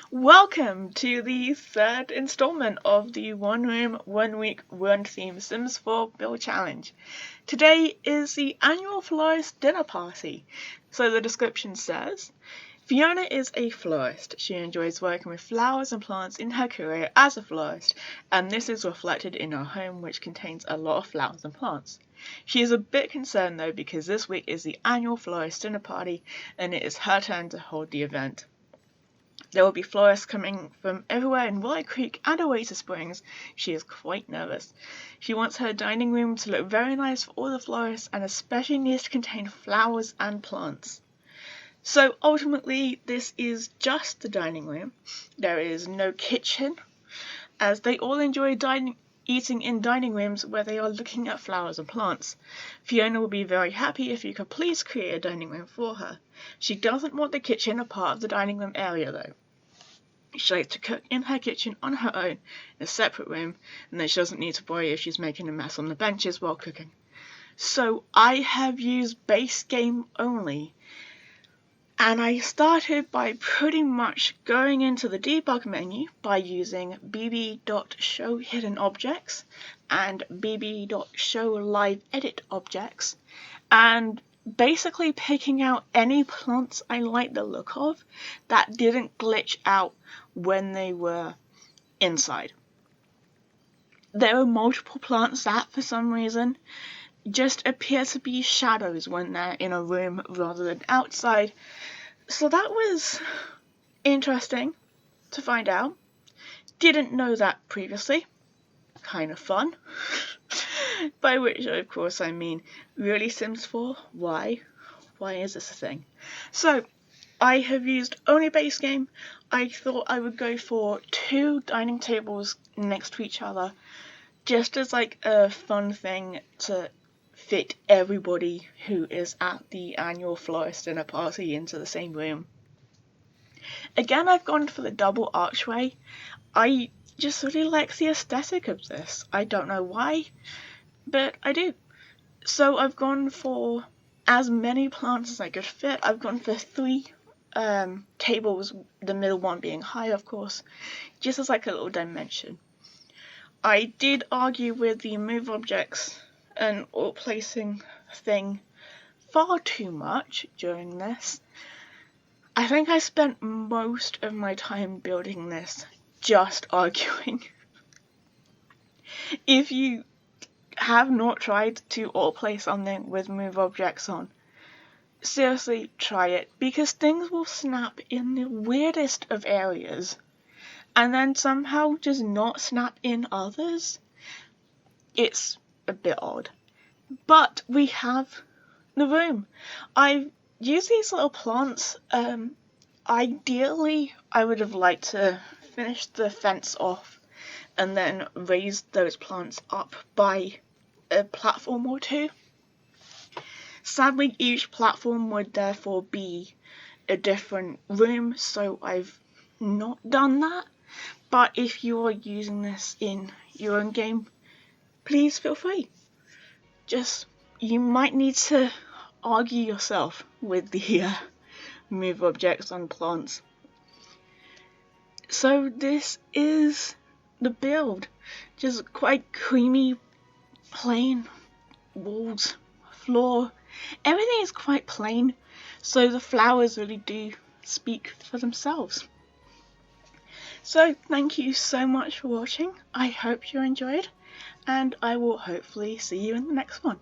Welcome to the third installment of the One Room, One Week, One Theme Sims 4 Build Challenge. Today is the annual Florist dinner party. So the description says, Fiona is a florist. She enjoys working with flowers and plants in her career as a florist, and this is reflected in her home, which contains a lot of flowers and plants. She is a bit concerned though because this week is the annual Florist dinner party and it is her turn to hold the event. There will be florists coming from everywhere in Willow Creek and Oasis Springs. She is quite nervous. She wants her dining room to look very nice for all the florists and especially needs to contain flowers and plants. So ultimately this is just the dining room. There is no kitchen, as they all enjoy eating in dining rooms where they are looking at flowers and plants. Fiona will be very happy if you could please create a dining room for her. She doesn't want the kitchen a part of the dining room area though. She likes to cook in her kitchen on her own in a separate room, and then she doesn't need to worry if she's making a mess on the benches while cooking. So I have used base game only. And I started by pretty much going into the debug menu by using bb.show hidden objects and bb.show live edit objects and basically picking out any plants I like the look of that didn't glitch out when they were inside. There are multiple plants that for some reason just appear to be shadows when they're in a room rather than outside. So that was interesting to find out. Didn't know that previously. Kind of fun. By which, of course, I mean, really Sims 4? Why? Why is this a thing? So, I have used only base game. I thought I would go for 2 dining tables next to each other, just as like a fun thing to fit everybody who is at the annual Florist dinner party into the same room. Again, I've gone for the double archway. I just really like the aesthetic of this. I don't know why, but I do. So I've gone for as many plants as I could fit. I've gone for 3 tables, the middle one being high, of course, just as like a little dimension. I did argue with the move objects and all placing thing far too much during this. I think I spent most of my time building this just arguing. If you have not tried to all place something with move objects on, seriously try it, because things will snap in the weirdest of areas and then somehow just not snap in others. It's a bit odd, but we have the room. I've used these little plants. Ideally I would have liked to finish the fence off and then raise those plants up by a platform or 2. Sadly, each platform would therefore be a different room, so I've not done that. But if you are using this in your own game, please feel free. Just, you might need to argue yourself with the move objects on plants. So this is the build. Just quite creamy, plain walls, floor. Everything is quite plain, so the flowers really do speak for themselves. So thank you so much for watching. I hope you enjoyed, and I will hopefully see you in the next one.